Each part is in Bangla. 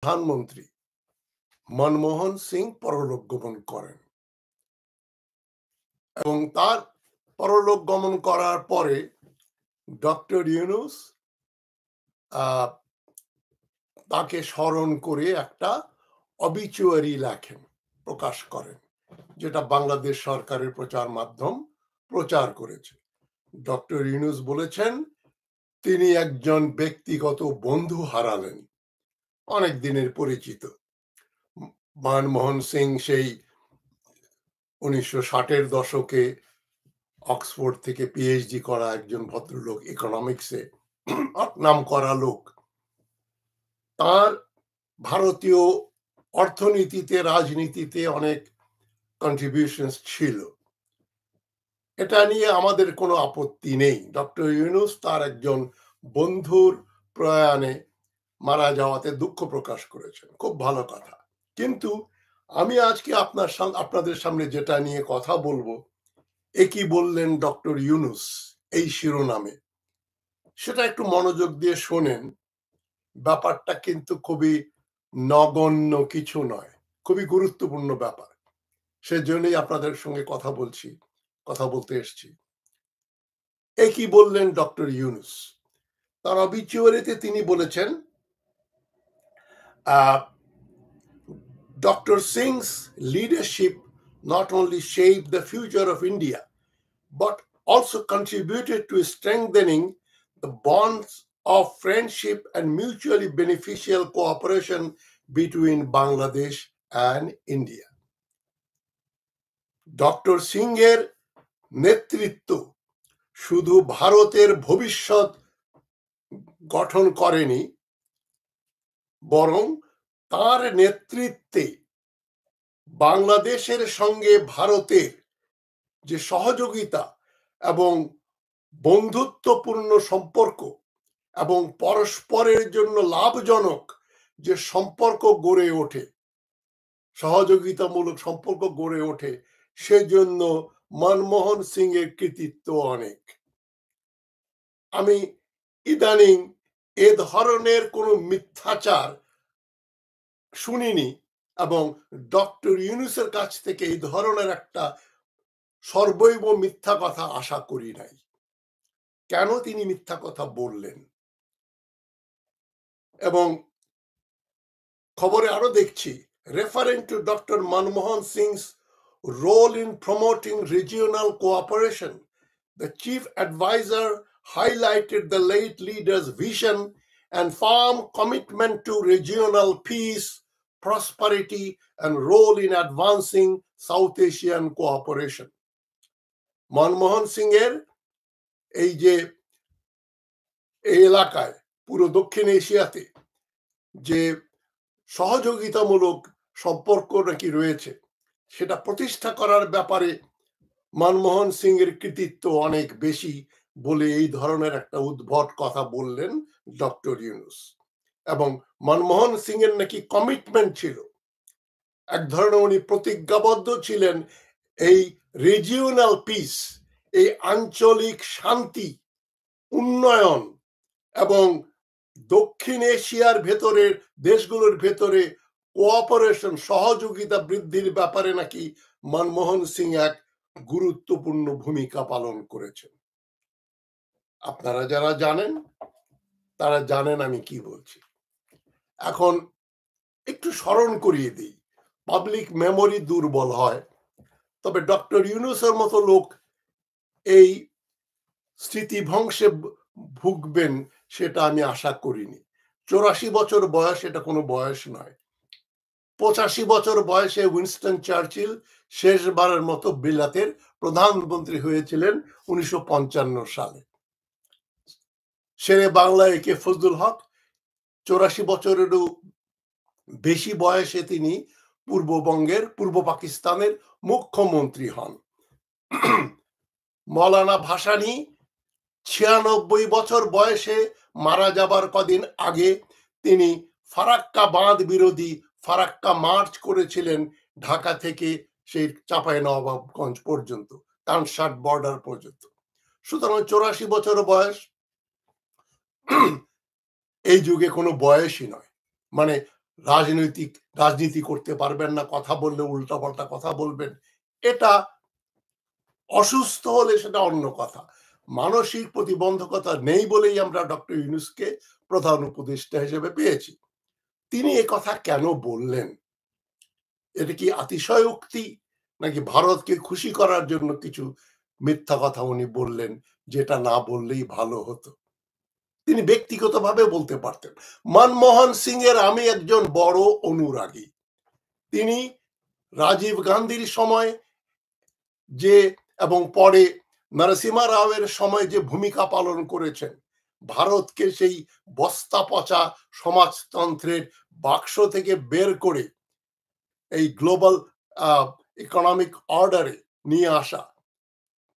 প্রধানমন্ত্রী মনমোহন সিং পরলোক গমন করেন এবং তার পরলোক গমন করার পরে ডক্টর ইউনূস তাকে স্মরণ করে একটা অবিচুয়ারি লেখেন, প্রকাশ করেন, যেটা বাংলাদেশ সরকারের প্রচার মাধ্যম প্রচার করেছে। ডক্টর ইউনূস বলেছেন তিনি একজন ব্যক্তিগত বন্ধু হারালেন, অনেক দিনের পরিচিত। মনমোহন সিং সেই 1960-এর দশকে অক্সফোর্ড থেকে পিএইচডি করা একজন ভদ্রলোক, ইকোনমিক্সে নাম করা লোক। তার ভারতীয় অর্থনীতিতে, রাজনীতিতে অনেক কন্ট্রিবিউশনস ছিল। এটা নিয়ে আমাদের কোনো আপত্তি নেই। ডক্টর ইউনূস তার একজন বন্ধুর প্রয়াণে মারা যাওয়াতে দুঃখ প্রকাশ করেছেন, খুব ভালো কথা। কিন্তু আমি আজকে আপনাদের সামনে যেটা নিয়ে কথা বলবো, কি বললেন ডক্টর ইউনূস, এই শিরোনামে, সেটা একটু মনোযোগ দিয়ে শোনেন। ব্যাপারটা কিন্তু খুবই নগণ্য কিছু নয়, খুবই গুরুত্বপূর্ণ ব্যাপার। সেজন্যই আপনাদের সঙ্গে কথা বলতে এসছি। কি বললেন ডক্টর ইউনূস? তার অবিচুয়ারিতে তিনি বলেছেন, Dr. Singh's leadership not only shaped the future of India, but also contributed to strengthening the bonds of friendship and mutually beneficial cooperation between Bangladesh and India. Doctor সিংয়ের নেতৃত্ব শুধু ভারতের ভবিষ্যৎ গঠন করেনি, বরং তার নেতৃত্বে বাংলাদেশের সঙ্গে ভারতের যে সহযোগিতা এবং বন্ধুত্বপূর্ণ সম্পর্ক এবং পরস্পরের জন্য লাভজনক যে সম্পর্ক গড়ে ওঠে, সহযোগিতামূলক সম্পর্ক গড়ে ওঠে, সেজন্য মনমোহন সিং এর কৃতিত্ব অনেক। আমি ইদানিং এ ধরনের কোনো মিথ্যাচার শুনিনি এবং ডক্টর ইউনূসের কাছ থেকে এই ধরনের একটা সর্বৈব মিথ্যা কথা আশা করি নাই। কেন তিনি মিথ্যা কথা বললেন? এবং খবরে আরো দেখছি, referring to Dr. Manmohan Singh's role in promoting regional cooperation, the chief advisor highlighted the late leader's vision and firm commitment to regional peace, prosperity, and role in advancing South Asian cooperation. Manmohan Singh এর এই যে এই এলাকায়, পুরো দক্ষিণ এশিয়াতে যে সহযোগিতামূলক সম্পর্ক নাকি রয়েছে, সেটা প্রতিষ্ঠা করার ব্যাপারে মনমোহন সিং এর কৃতিত্ব অনেক বেশি বলে এই ধরনের একটা উদ্ভট কথা বললেন ডক্টর ইউনূস। এবং মনমোহন সিং এর নাকি কমিটমেন্ট ছিল, এক ধরনের উনি প্রতিজ্ঞাবদ্ধ ছিলেন এই রিজিওনাল পিস, এই আঞ্চলিক শান্তি, উন্নয়ন এবং দক্ষিণ এশিয়ার ভেতরের দেশগুলোর ভেতরে কোঅপারেশন, সহযোগিতা বৃদ্ধির ব্যাপারে নাকি মনমোহন সিং এক গুরুত্বপূর্ণ ভূমিকা পালন করেছেন। আপনারা যারা জানেন তারা জানেন আমি কি বলছি। এখন একটু স্মরণ করিয়ে দিই, পাবলিক মেমোরি দুর্বল হয়, তবে ডক্টর ইউনূসের মতো লোক এই স্মৃতিভ্রংশে ভুগবেন সেটা আমি আশা করিনি। 84 বছর বয়স এটা কোনো বয়স নয়। 85 বছর বয়সে উইনস্টন চার্চিল শেষবারের মতো বিলাতের প্রধানমন্ত্রী হয়েছিলেন 1955 সালে। শেরে বাংলা একে ফজলুল হক 84 বছরেরও বেশি বয়সে তিনি পূর্ব পাকিস্তানের মুখ্যমন্ত্রী হন। মৌলানা ভাসানী 96 বছর বয়সে মারা যাবার কদিন আগে তিনি ফারাক্কা বাঁধ বিরোধী ফারাক্কা মার্চ করেছিলেন, ঢাকা থেকে সেই চাঁপাইনবাবগঞ্জ পর্যন্ত, কানসাট বর্ডার পর্যন্ত। সুতরাং 84 বছর বয়স এই যুগে কোনো বয়সই নয়। মানে রাজনীতি করতে পারবেন না, কথা বললে উল্টাপাল্টা কথা বলবেন। এটা অসুস্থ হলে সেটা অন্য কথা। মানসিক প্রতিবন্ধকতা নেই বলেই আমরা ডক্টর ইউনূসকে প্রধান উপদেষ্টা হিসেবে পেয়েছি। তিনি এ কথা কেন বললেন? এটা কি অতিশয়োক্তি, নাকি ভারতকে খুশি করার জন্য কিছু মিথ্যা কথা উনি বললেন, যেটা না বললেই ভালো হতো? তিনি ব্যক্তিগতভাবে বলতে পারতেন। মনমোহন সিং এর আমি একজন বড় অনুরাগী। তিনি রাজীব গান্ধীর সময় যে এবং পরে নরসিমা রাওয়ের সময় যে ভূমিকা পালন করেছেন, ভারতকে সেই বস্তা পচা সমাজতন্ত্রের বাক্স থেকে বের করে এই গ্লোবাল ইকোনমিক অর্ডারে নিয়ে আসা,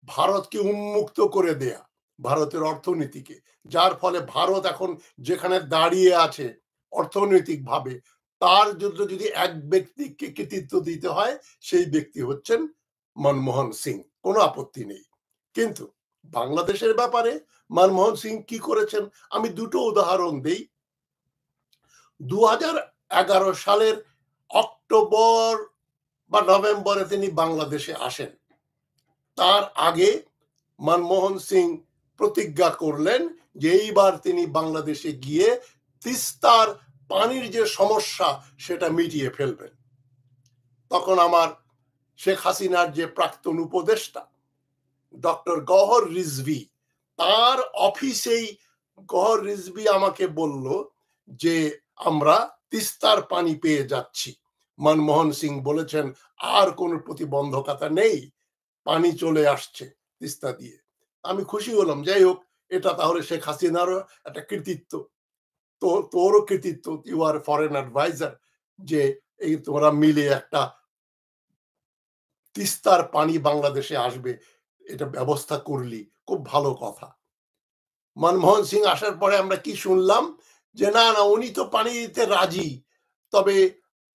ভারতকে উন্মুক্ত করে দেয়া, ভারতের অর্থনীতিকে, যার ফলে ভারত এখন যেখানে দাঁড়িয়ে আছে অর্থনৈতিকভাবে, তার জন্য যদি এক ব্যক্তিকে কৃতিত্ব দিতে হয়, সেই ব্যক্তি হচ্ছেন মনমোহন সিং। কোনো আপত্তি নেই। কিন্তু বাংলাদেশের ব্যাপারে মনমোহন সিং কি করেছেন? আমি দুটো উদাহরণ দেই। 2011 সালের অক্টোবর বা নভেম্বরে তিনি বাংলাদেশে আসেন। তার আগে মনমোহন সিং প্রতিজ্ঞা করলেন যে এইবার তিনি বাংলাদেশে গিয়ে তিস্তার পানির যে সমস্যা সেটা মিটিয়ে ফেলবেন। তখন আমার শেখ হাসিনার যে প্রাক্তন উপদেষ্টা ডক্টর গওহর রিজভী, তার অফিসেই গওহর রিজভী আমাকে বলল যে আমরা তিস্তার পানি পেয়ে যাচ্ছি। মনমোহন সিং বলেছেন আর কোনো প্রতিবন্ধকতা নেই, পানি চলে আসছে তিস্তা দিয়ে। আমি খুশি হলাম। যাই হোক, এটা তাহলে শেখ হাসিনারও একটা কৃতিত্ব, তোরও কৃতিত্ব, ইউ আর ফরেন অ্যাডভাইজার, যে এই তোমরা মিলে একটা তিস্তার পানি বাংলাদেশে আসবে, এটা ব্যবস্থা করলি, খুব ভালো কথা। মনমোহন সিং আসার পরে আমরা কি শুনলাম? যে না না, উনি তো পানি দিতে রাজি, তবে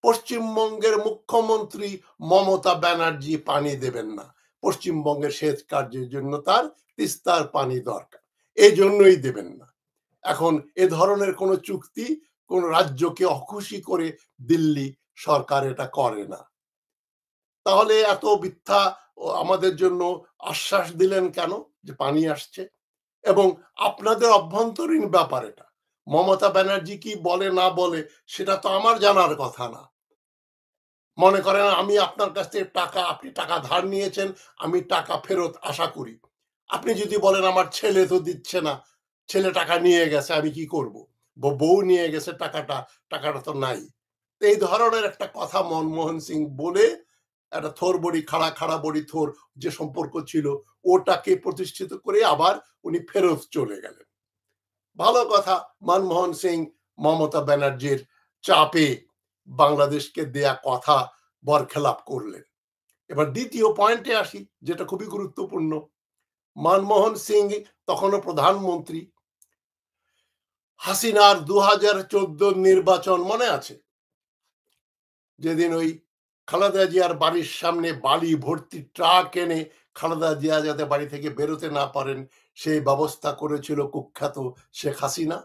পশ্চিমবঙ্গের মুখ্যমন্ত্রী মমতা ব্যানার্জি পানি দেবেন না, পশ্চিমবঙ্গের সেচ কার্যের জন্য তার তিস্তার পানি দরকার, এই জন্যই দেবেন না। এখন এ ধরনের কোন চুক্তি কোন রাজ্যকে অখুশি করে দিল্লি সরকার এটা করে না। তাহলে এত মিথ্যা আমাদের জন্য আশ্বাস দিলেন কেন যে পানি আসছে? এবং আপনাদের অভ্যন্তরীণ ব্যাপার এটা। মমতা ব্যানার্জি কি বলে না বলে সেটা তো আমার জানার কথা না। মনে করেন আমি আপনার কাছ থেকে টাকা, আপনি টাকা ধার নিয়েছেন, আমি টাকা ফেরত আশা করি। আপনি যদি বলেন আমার ছেলে তো দিচ্ছে না, ছেলে টাকা নিয়ে গেছে, আমি কি করব? বউ নিয়ে গেছে টাকাটা, টাকাটা তো নাই। এই ধরনের একটা কথা মনমোহন সিং বলে একটা থোর বড়ি খাড়া, খাড়া বড়ি থোর যে সম্পর্ক ছিল, ওটাকে প্রতিষ্ঠিত করে আবার উনি ফেরত চলে গেলেন। ভালো কথা, মনমোহন সিং মমতা ব্যানার্জির চাপে বাংলাদেশকে দেয়া কথা বরখেলাপ করলেন। এবার দ্বিতীয় পয়েন্টে আসি, যেটা খুবই গুরুত্বপূর্ণ। মনমোহন সিং তখনও প্রধানমন্ত্রী। হাসিনার 2014 নির্বাচন মনে আছে? যেদিন ওই খালেদা জিয়ার বাড়ির সামনে বালি ভর্তি ট্রাক এনে খালেদা জিয়া যাতে বাড়ি থেকে বেরোতে না পারেন সেই ব্যবস্থা করেছিল কুখ্যাত শেখ হাসিনা।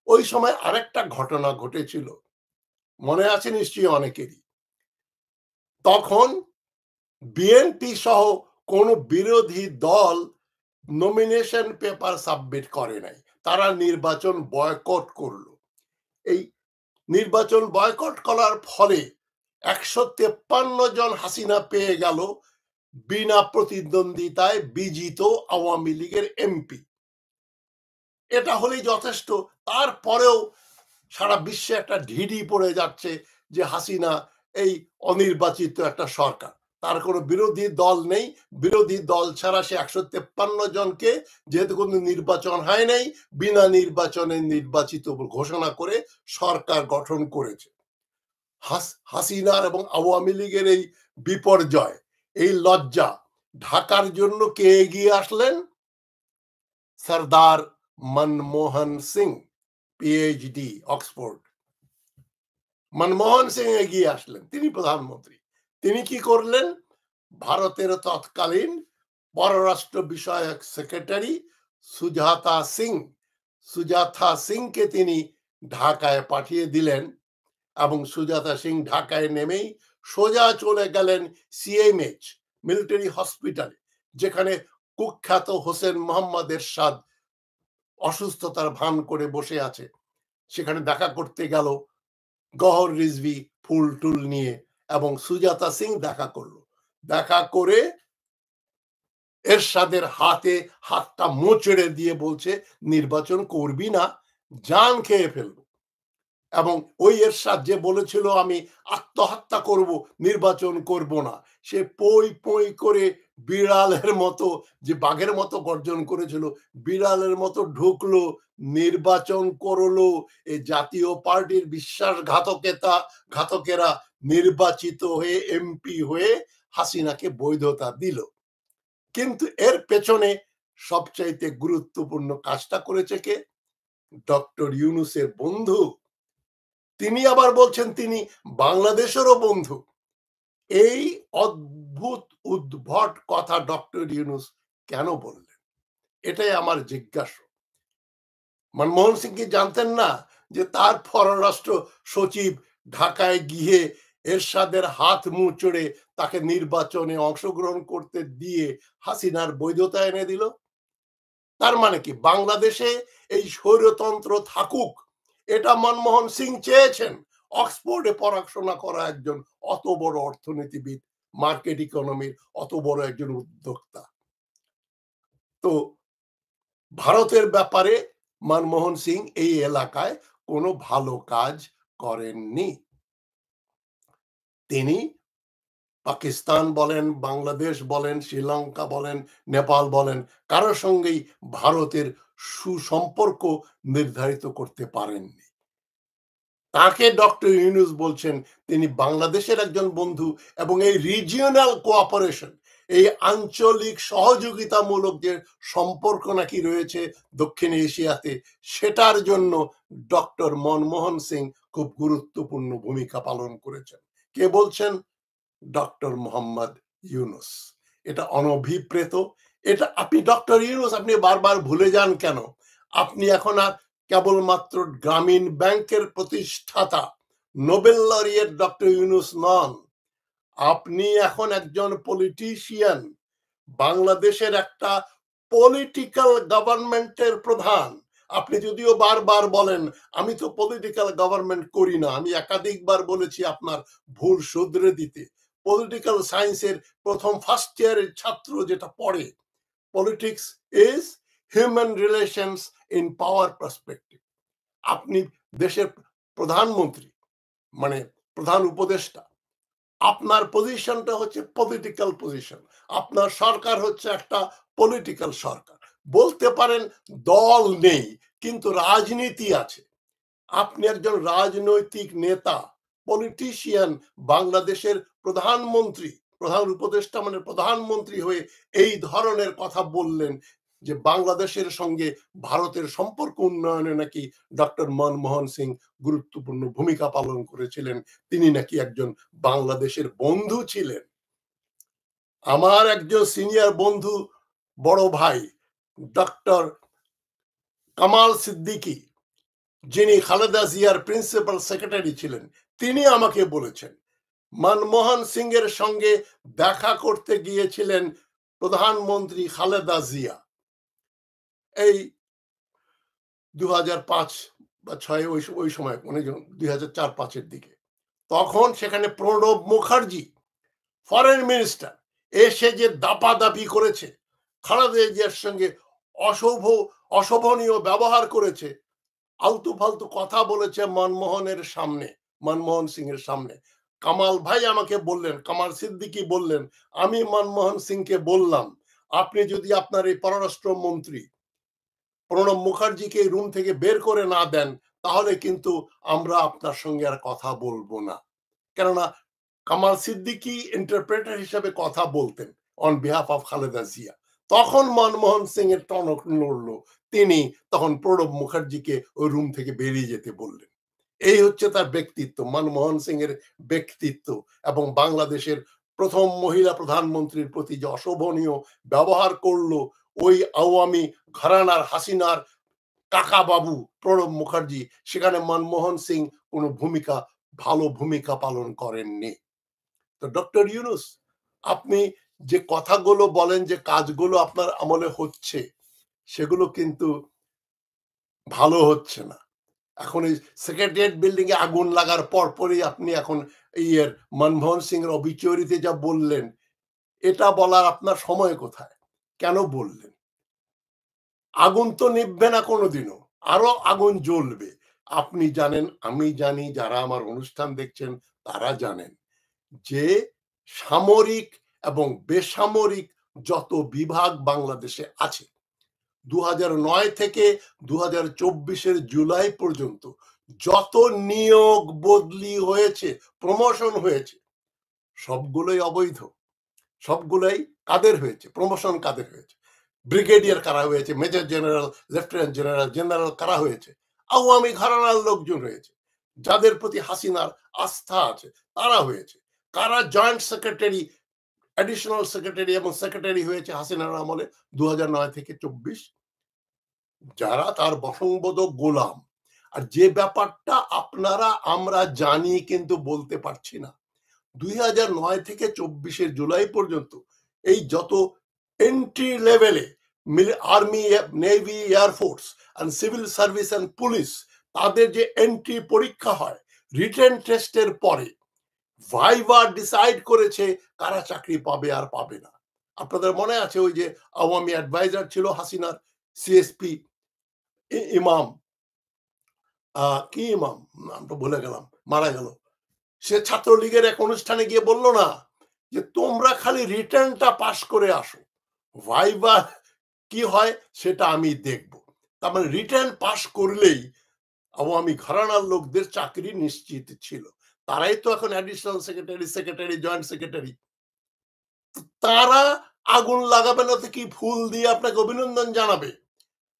ওই সময় আরেকটা ঘটনা ঘটেছিল, মনে আছে নিশ্চয়ই অনেকেরই। তখন বিএনপি সহ কোন বিরোধী দল নমিনেশন পেপার সাবমিট করে নাই, তারা নির্বাচন বয়কট করলো। এই নির্বাচন বয়কট করার ফলে 153 জন হাসিনা পেয়ে গেল বিনা প্রতিদ্বন্দ্বিতায় বিজিত আওয়ামী লীগের এমপি। এটা হলেই যথেষ্ট। তারপরেও সারা বিশ্বে একটা ঢিঢি পড়ে যাচ্ছে যে হাসিনা এই অনির্বাচিত একটা সরকার, তার কোনো বিরোধী দল নেই, বিরোধী দল ছাড়া সে 153 জনকে, যেহেতু কোনো নির্বাচন হয় নাই, বিনা নির্বাচনে নির্বাচিত ঘোষণা করে সরকার গঠন করেছে। হাসিনার এবং আওয়ামী লীগের এই বিপর্যয়, এই লজ্জা ঢাকার জন্য কে এগিয়ে আসলেন? Sardar Manmohan Singh, PhD, Oxford. মনমোহন সিং এগিয়ে আসলেন, তিনি প্রধানমন্ত্রী। তিনি কি করলেন? ভারতের তৎকালীন পররাষ্ট্র বিষয়ক সেক্রেটারি সুজাতা সিংকে তিনি ঢাকায় পাঠিয়ে দিলেন এবং সুজাতা সিং ঢাকায় নেমেই সোজা চলে গেলেন সিএমএইচ মিলিটারি হসপিটালে, যেখানে কুখ্যাত হোসেন মোহাম্মদ এরশাদ অসুস্থতার ভান করে বসে আছে। সেখানে দেখা করতে গেল গহর রিজভী ফুল টুল নিয়ে, এবং সুজাতা সিং দেখা করলো। দেখা করে এরশাদের হাতটা মোচড়ে দিয়ে বলছে, নির্বাচন করবি না, জান খেয়ে ফেলবো। এবং ওই এরশাদ যে বলেছিল আমি আত্মহত্যা করব, নির্বাচন করব না, সে পই পই করে বিড়ালের মতো, যে বাঘের মতো গর্জন করেছিল, বিড়ালের মতো ঢুকলো, নির্বাচন করলো। এই জাতীয় পার্টির ঘাতকেরা নির্বাচিত হয়ে এমপি হয়ে হাসিনাকে বৈধতা দিল। কিন্তু এর পেছনে সবচাইতে গুরুত্বপূর্ণ কাজটা করেছে কে? ডক্টর ইউনূসের বন্ধু। তিনি আবার বলছেন তিনি বাংলাদেশেরও বন্ধু। এই অদ্ভুত উদ্ভট কথা ডক্টর ইউনূস কেন বললেন? এটাই আমার জিজ্ঞাসা। মনমোহন সিং কি জানতেন না যে তার পররাষ্ট্র সচিব ঢাকায় গিয়ে এরশাদের হাত মুচড়ে তাকে নির্বাচনে অংশগ্রহণ করতে দিয়ে হাসিনার বৈধতা এনে দিল? তার মানে কি বাংলাদেশে এই স্বৈরতন্ত্র থাকুক, এটা মনমোহন সিং চেয়েছেন? অক্সফোর্ডে পড়াশোনা করা একজন অত বড় অর্থনীতিবিদ, মার্কেট ইকোনমির অত বড় একজন উদ্যোক্তা। তো ভারতের ব্যাপারে মনমোহন সিং এই এলাকায় কোনো ভালো কাজ করেননি। তিনি পাকিস্তান বলেন, বাংলাদেশ বলেন, শ্রীলঙ্কা বলেন, নেপাল বলেন, কারোর সঙ্গেই ভারতের সুসম্পর্ক নির্ধারিত করতে পারেননি। তাকে ডক্টর ইউনূস বলছেন তিনি বাংলাদেশের একজন বন্ধু, এবং এই রিজিওনাল কোঅপারেশন, এই আঞ্চলিক সহযোগিতামূলক যে সম্পর্ক নাকি রয়েছে দক্ষিণ এশিয়াতে, সেটার জন্য ডক্টর মনমোহন সিং খুব গুরুত্বপূর্ণ ভূমিকা পালন করেছেন। কে বলছেন? ডক্টর মোহাম্মদ ইউনূস। এটা অনভিপ্রেত। এটা আপনি ডক্টর ইউনূস আপনি বারবার ভুলে যান কেন? আপনি এখন আর কেবলমাত্র গ্রামীণ ব্যাংকের প্রতিষ্ঠাতা নোবেল লরিয়েট ডক্টর ইউনূস নন। আপনি এখন একজন পলিটিশিয়ান, বাংলাদেশের একটা পলিটিক্যাল গভর্নমেন্টের প্রধান। আপনি যদিও বারবার বলেন আমি তো পলিটিক্যাল গভর্নমেন্ট করি না, আমি একাধিকবার বলেছি আপনার ভুল শুধরে দিতে। পলিটিক্যাল সায়েন্সের প্রথম ফার্স্ট ইয়ারের ছাত্র যেটা পড়ে, politics is human relations in power perspective. আপনি দেশের প্রধানমন্ত্রী, মানে প্রধান উপদেষ্টা, আপনার পজিশনটা হচ্ছে পলিটিক্যাল পজিশন। আপনার সরকার হচ্ছে একটা পলিটিক্যাল সরকার। বলতে পারেন দল নেই, কিন্তু রাজনীতি আছে। আপনি একজন রাজনৈতিক নেতা, পলিটিশিয়ান, বাংলাদেশের প্রধানমন্ত্রী, প্রধান উপদেষ্টা মানে প্রধানমন্ত্রী হয়ে এই ধরনের কথা বললেন যে বাংলাদেশের সঙ্গে ভারতের সম্পর্ক উন্নয়নে নাকি ডক্টর মনমোহন সিং গুরুত্বপূর্ণ ভূমিকা পালন করেছিলেন, তিনি নাকি একজন বাংলাদেশের বন্ধু ছিলেন। আমার একজন সিনিয়র বন্ধু, বড় ভাই ডক্টর কামাল সিদ্দিকী, যিনি খালেদা জিয়ার প্রিন্সিপাল সেক্রেটারি ছিলেন, তিনি আমাকে বলেছেন মনমোহন সিং এর সঙ্গে দেখা করতে গিয়েছিলেন প্রধানমন্ত্রী খালেদা জিয়া এই 2005 বা 6 ওই সময়, মানে 2004-5 দিকে। তখন সেখানে প্রণব মুখার্জি ফরেন মিনিস্টার এসে যে দাপাদাপি করেছে, খালেদা জিয়ার সঙ্গে অশোভনীয় ব্যবহার করেছে, আলতু ফালতু কথা বলেছে মনমোহন সিং এর সামনে। কামাল ভাই আমাকে বললেন, কামাল সিদ্দিকী বললেন, আমি মনমোহন সিংকে বললাম আপনি যদি আপনার এই পররাষ্ট্র মন্ত্রী প্রণব মুখার্জিকে রুম থেকে বের করে না দেন, তাহলে কিন্তু আমরা আপনার সঙ্গে আর কথা বলবো না। কেননা কামাল সিদ্দিকী ইন্টারপ্রেটার হিসেবে কথা বলতেন on behalf of Khaleda Zia. তখন মনমোহন সিং এর টনক নড়লো, তিনি তখন প্রণব মুখার্জিকে ওই রুম থেকে বেরিয়ে যেতে বললেন। এই হচ্ছে তার ব্যক্তিত্ব, মনমোহন সিং এর ব্যক্তিত্ব। এবং বাংলাদেশের প্রথম মহিলা প্রধানমন্ত্রীর প্রতি যে অশোভনীয় ব্যবহার করলো ওই আওয়ামী ঘরানার হাসিনার কাকা বাবু প্রণব মুখার্জি, সেখানে মনমোহন সিং কোনো ভূমিকা ভালো ভূমিকা পালন করেননি। তো ডক্টর ইউনূস, আপনি যে কথাগুলো বলেন, যে কাজগুলো আপনার আমলে হচ্ছে, সেগুলো কিন্তু ভালো হচ্ছে না। এখন এই সেক্রেটারিয়েট বিল্ডিং এ আগুন লাগার পরপরই আপনি এখন মনমোহন সিং এর অবিচিওরিতে যা বললেন, এটা বলার আপনার সময় কোথায়? কেন বললেন? আগুন তো নিভবে না কোনোদিনও, আরো আগুন জ্বলবে। আপনি জানেন, আমি জানি, যারা আমার অনুষ্ঠান দেখছেন তারা জানেন যে সামরিক এবং বেসামরিক যত বিভাগ বাংলাদেশে আছে, 2009 থেকে 2024 জুলাই পর্যন্ত যত নিয়োগ বদলি হয়েছে, প্রমোশন হয়েছে, সবগুলোই অবৈধ। সবগুলোই কাদের হয়েছে? প্রমোশন কাদের হয়েছে? ব্রিগেডিয়ার কারা হয়েছে, major general, lieutenant general, general কারা হয়েছে? আওয়ামী ঘরানার লোকজন হয়েছে, যাদের প্রতি হাসিনার আস্থা আছে তারা হয়েছে। কারা জয়েন্ট সেক্রেটারি, অ্যাডিশনাল সেক্রেটারি এবং সেক্রেটারি হয়েছে হাসিনার আমলে 2009 থেকে 24? যারা তার বশংবদক গোলাম। আর যে ব্যাপারটা আপনারা আমরা জানি কিন্তু বলতে পারছি না, 2009 থেকে 24 জুলাই পর্যন্ত এই যত এন্ট্রি লেভেলে army, navy, air force and civil service and police, তাদের যে এন্ট্রি পরীক্ষা হয়, রিটেন টেস্টের পরে ভাইভা ডিসাইড করেছে কারা চাকরি পাবে আর পাবে না। আপনাদের মনে আছে ওই যে আওয়ামী অ্যাডভাইজার ছিল হাসিনার, সিএসপি ইমাম, কি ইমাম, নামটা ভুলে গেলাম, মারা গেল। সে ছাত্রলীগের এক অনুষ্ঠানে গিয়ে বলল না যে তোমরা খালি রিটার্নটা পাস করে আসো, ভাইভা কি হয় সেটা আমি দেখব। তার মানে রিটার্ন পাস করলেই আওয়ামী ঘরানার লোকদের চাকরি নিশ্চিত ছিল। তারাই তো এখন additional secretary, secretary, joint secretary. তারা আগুন লাগাবে না তো কি ফুল দিয়ে আপনাকে অভিনন্দন জানাবে?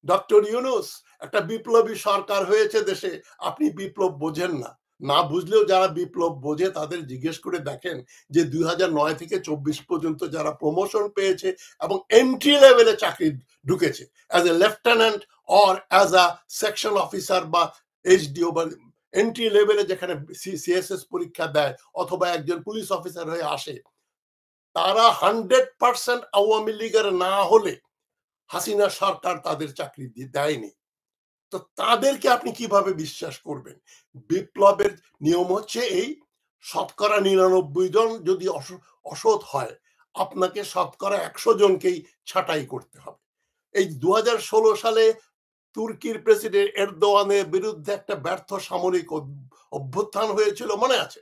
ডক্টর ইউনূস, একটা বিপ্লবী সরকার হয়েছে দেশে, আপনি বিপ্লব বোঝেন না। না বুঝলেও যারা বিপ্লব বোঝে তাদের জিজ্ঞেস করে দেখেন যে 2009 থেকে 24 পর্যন্ত যারা প্রমোশন পেয়েছে এবং এন্ট্রি লেভেলে চাকরি ঢুকেছে as a lieutenant or as a section officer বা এইচডিও, বা এন্ট্রি লেভেলে যেখানে সিএসএস পরীক্ষা দেয় অথবা একজন পুলিশ অফিসার হয়ে আসে, তারা 100% আওয়ামী লীগের না হলে হাসিনা সরকার তাদের চাকরি দেয়নি। তো তাদেরকে আপনি কিভাবে বিশ্বাস করবেন? বিপ্লবের নিয়ম হচ্ছে এই, শতকরা 99 জন যদি অসৎ হয়, আপনাকে শতকরা 100 জনকেই ছাঁটাই করতে হবে। এই 2016 সালে তুর্কির প্রেসিডেন্ট এরদোয়ানের বিরুদ্ধে একটা ব্যর্থ সামরিক অভ্যুত্থান হয়েছিল, মনে আছে?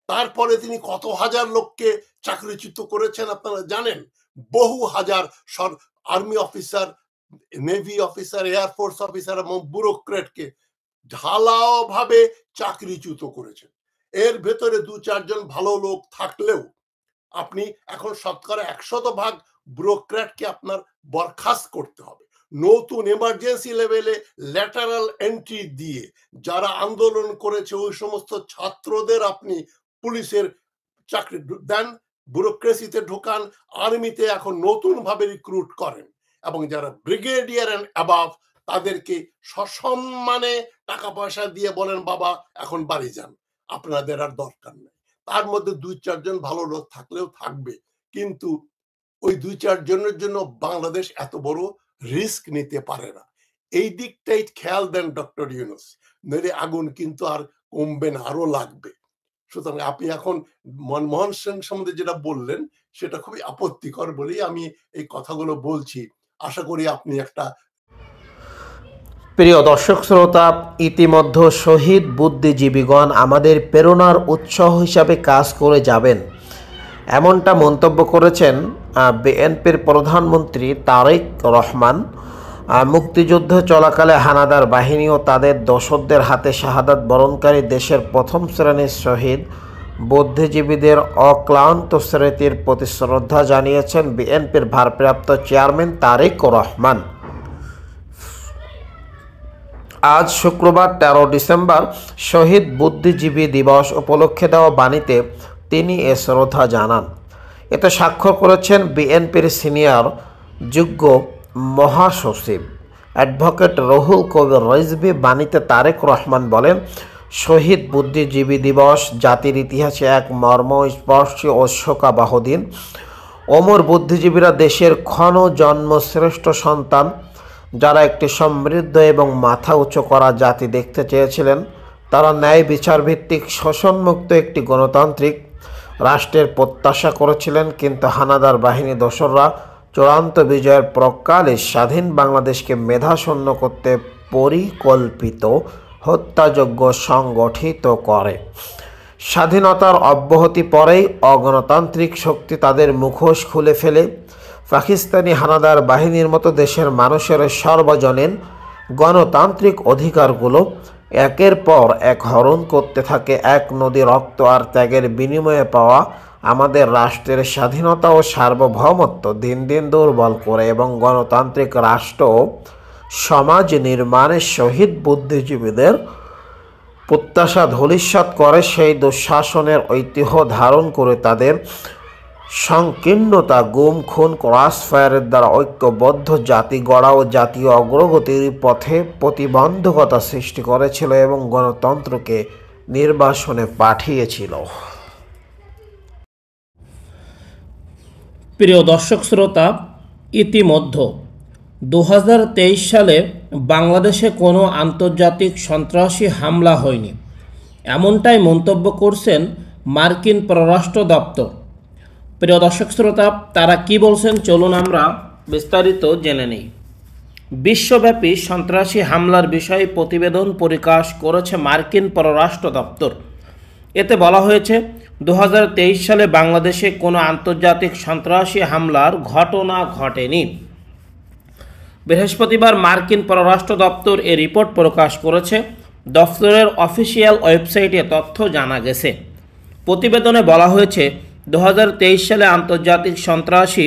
তারপরে তিনি কত হাজার লোককে চাকরিচ্যুত করেছেন আপনারা জানেন। বহু হাজার army officer, navy officer, air force officer এবং ব্যুরোক্রেটকে ঢালাও ভাবে চাকরিচ্যুত করেছেন। এর ভেতরে 2-4 জন ভালো লোক থাকলেও আপনি এখন শতকরা 100% ব্যুরোক্র্যাটকে আপনার বরখাস্ত করতে হবে। নতুন এমার্জেন্সি লেভেলে ল্যাটারাল এন্ট্রি দিয়ে যারা আন্দোলন করেছে ওই সমস্ত ছাত্রদের আপনি পুলিশের চাকরি দেন, ব্যুরোক্রেসিতে ঢোকান, আর্মিতে এখন নতুন ভাবে রিক্রুট করেন, এবং যারা ব্রিগেডিয়ার এন্ড অ্যাবাভ তাদেরকে সসম্মানে টাকা পয়সা দিয়ে বলেন বাবা এখন বাড়ি যান, আপনাদের আর দরকার নেই। তার মধ্যে 2-4 জন ভালো লোক থাকলেও থাকবে, কিন্তু ওই 2-4 জনের জন্য বাংলাদেশ এত বড় রিস্ক নিতে পারে না। এই দিকটাই খেয়াল দেন ডক্টর ইউনূস, নইলে আগুন কিন্তু আর কমবে না, আরো লাগবে। সুতরাং আপনি এখন মনমোহন সিং সম্বন্ধে যেটা বললেন সেটা খুবই আপত্তিকর বলেই আমি এই কথাগুলো বলছি। আশা করি আপনি একটা। প্রিয় দর্শক শ্রোতা, ইতিমধ্যে শহীদ বুদ্ধিজীবীগণ আমাদের প্রেরণার উৎস হিসাবে কাজ করে যাবেন, এমনটা মন্তব্য করেছেন বিএনপির প্রধানমন্ত্রী তারেক রহমান। মুক্তিযুদ্ধ চলাকালে হানাদার বাহিনী ও তাদের দোসরদের হাতে শাহাদাত বরণকারী দেশের প্রথম শ্রেণীর শহীদ বুদ্ধিজীবীদের অক্লান্ত স্মৃতির প্রতি শ্রদ্ধা জানিয়েছেন বিএনপির ভারপ্রাপ্ত চেয়ারম্যান তারেক রহমান। আজ শুক্রবার 13 ডিসেম্বর শহীদ বুদ্ধিজীবী দিবস উপলক্ষে দেওয়া বাণীতে তিনি এ শ্রদ্ধা জানান। এতে স্বাক্ষর করেছেন বিএনপির সিনিয়র যুগ্ম মহাসচিব অ্যাডভোকেট রুহুল কবির রিজভী। বাণীতে তারেক রহমান বলেন, শহীদ বুদ্ধিজীবী দিবস জাতির ইতিহাসে এক মর্মস্পর্শী ও শোকাবহ দিন। অমর বুদ্ধিজীবীরা দেশের ক্ষণ জন্মশ্রেষ্ঠ সন্তান, যারা একটি সমৃদ্ধ এবং মাথা উঁচু করা জাতি দেখতে চেয়েছিলেন। তারা ন্যায় বিচার ভিত্তিক শোষণমুক্ত একটি গণতান্ত্রিক রাষ্ট্রের প্রত্যাশা করেছিলেন, কিন্তু হানাদার বাহিনী দোসররা চূড়ান্ত বিজয়ের প্রকালে স্বাধীন বাংলাদেশকে মেধাশূন্য করতে পরিকল্পিত হত্যাযজ্ঞ সংগঠিত করে। স্বাধীনতার অব্যাহতি পরেই অগণতান্ত্রিক শক্তি তাদের মুখোশ খুলে ফেলে। পাকিস্তানি হানাদার বাহিনীর মতো দেশের মানুষের সর্বজনীন গণতান্ত্রিক অধিকারগুলো একের পর এক হরণ করতে থাকে। এক নদী রক্ত আর ত্যাগের বিনিময়ে পাওয়া আমাদের রাষ্ট্রের স্বাধীনতা ও সার্বভৌমত্ব দিন দিন দুর্বল করে এবং গণতান্ত্রিক রাষ্ট্র সমাজ নির্মাণে শহীদ বুদ্ধিজীবীদের প্রত্যাশা ধূলিসাৎ করে। সেই দুঃশাসনের ঐতিহ্য ধারণ করে তাদের সংকীর্ণতা, গুম, খুন, ক্রসফায়ারের দ্বারা ঐক্যবদ্ধ জাতি গড়া ও জাতীয় অগ্রগতির পথে প্রতিবন্ধকতা সৃষ্টি করেছিল এবং গণতন্ত্রকে নির্বাসনে পাঠিয়েছিল। প্রিয় দর্শক শ্রোতা, ইতিমধ্যে 2023 সালে বাংলাদেশে কোনো আন্তর্জাতিক সন্ত্রাসী হামলা হয়নি, এমনটাই মন্তব্য করছেন মার্কিন পররাষ্ট্র দপ্তর। প্রিয় দর্শক শ্রোতা, তারা কি বলছেন চলুন আমরা বিস্তারিত জেনে নিই। বিশ্বব্যাপী সন্ত্রাসী হামলার বিষয়ে প্রতিবেদন প্রকাশ করেছে মার্কিন পররাষ্ট্র দপ্তর। এতে বলা হয়েছে 2023 সালে বাংলাদেশে কোনো আন্তর্জাতিক সন্ত্রাসী হামলার ঘটনা ঘটেনি। বৃহস্পতিবার মার্কিন পররাষ্ট্র দপ্তর এ রিপোর্ট প্রকাশ করেছে। দপ্তরের অফিসিয়াল ওয়েবসাইটে তথ্য জানা গেছে। প্রতিবেদনে বলা হয়েছে 2023 সালে আন্তর্জাতিক সন্ত্রাসী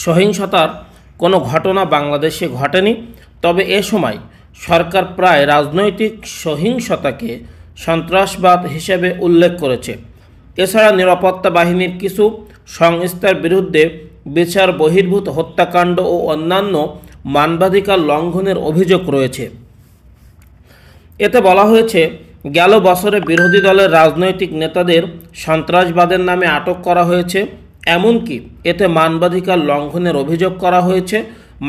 সহিংসতার কোনো ঘটনা বাংলাদেশে ঘটেনি। তবে এ সময় সরকার প্রায় রাজনৈতিক সহিংসতাকে সন্ত্রাসবাদ হিসেবে উল্লেখ করেছে। এছাড়া নিরাপত্তা বাহিনীর কিছু সংস্থার বিরুদ্ধে বিচার বহির্ভূত হত্যাকাণ্ড ও অন্যান্য মানবাধিকার লঙ্ঘনের অভিযোগ রয়েছে। এতে বলা হয়েছে, গেল বছরে বিরোধী দলের রাজনৈতিক নেতাদের সন্ত্রাসবাদের নামে আটক করা হয়েছে, এমনকি এতে মানবাধিকার লঙ্ঘনের অভিযোগ করা হয়েছে।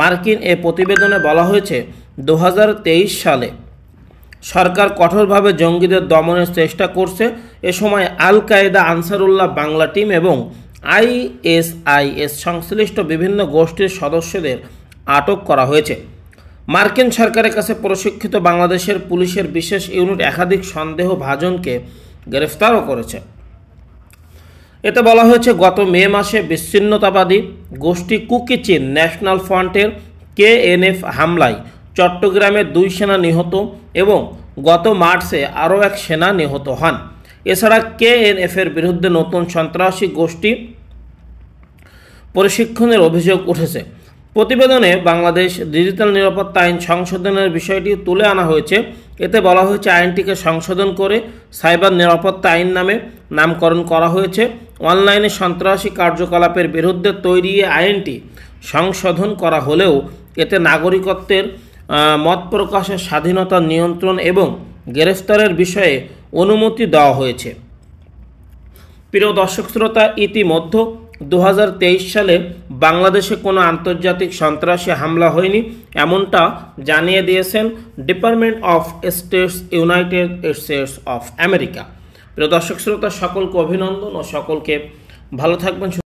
মার্কিন এ প্রতিবেদনে বলা হয়েছে 2023 সালে সরকার কঠোরভাবে জঙ্গিদের দমনের চেষ্টা করছে। এ সময় আল কায়েদা, আনসারুল্লাহ বাংলা টিম এবং ISIS সংশ্লিষ্ট বিভিন্ন গোষ্ঠীর সদস্যদের আটক করা হয়েছে। মার্কিন সরকারের কাছে প্রশিক্ষিত বাংলাদেশের পুলিশের বিশেষ ইউনিট একাধিক সন্দেহভাজনকে গ্রেফতারও করেছে। এতে বলা হয়েছে, গত মে মাসে বিচ্ছিন্নতাবাদী গোষ্ঠী কুকি চীন ন্যাশনাল ফ্রন্টের KNF হামলায় চট্টগ্রামে 2 সেনা নিহত এবং গত মার্চে আরও 1 সেনা নিহত হন। এছাড়া KNF-এর বিরুদ্ধে নতুন সন্ত্রাসী গোষ্ঠী প্রশিক্ষণের অভিযোগ উঠেছে। প্রতিবেদনে বাংলাদেশ ডিজিটাল নিরাপত্তা আইন সংশোধনের বিষয়টি তুলে আনা হয়েছে। এতে বলা হয়েছে, আইনটিকে সংশোধন করে সাইবার নিরাপত্তা আইন নামে নামকরণ করা হয়েছে। অনলাইনে সন্ত্রাসী কার্যকলাপের বিরুদ্ধে তৈরি আইনটি সংশোধন করা হলেও এতে নাগরিকত্বের মত প্রকাশের স্বাধীনতা নিয়ন্ত্রণ এবং গ্রেফতারের বিষয়ে অনুমতি দেওয়া হয়েছে। প্রিয় দর্শক শ্রোতা, ইতিমধ্যে 2023 সালে বাংলাদেশে কোনো আন্তর্জাতিক সন্ত্রাসী হামলা হয়নি, এমনটা জানিয়ে দিয়েছেন department of states, United states of America. প্রিয় দর্শক শ্রোতা, সকলকে অভিনন্দন ও সকলকে ভালো থাকবেন।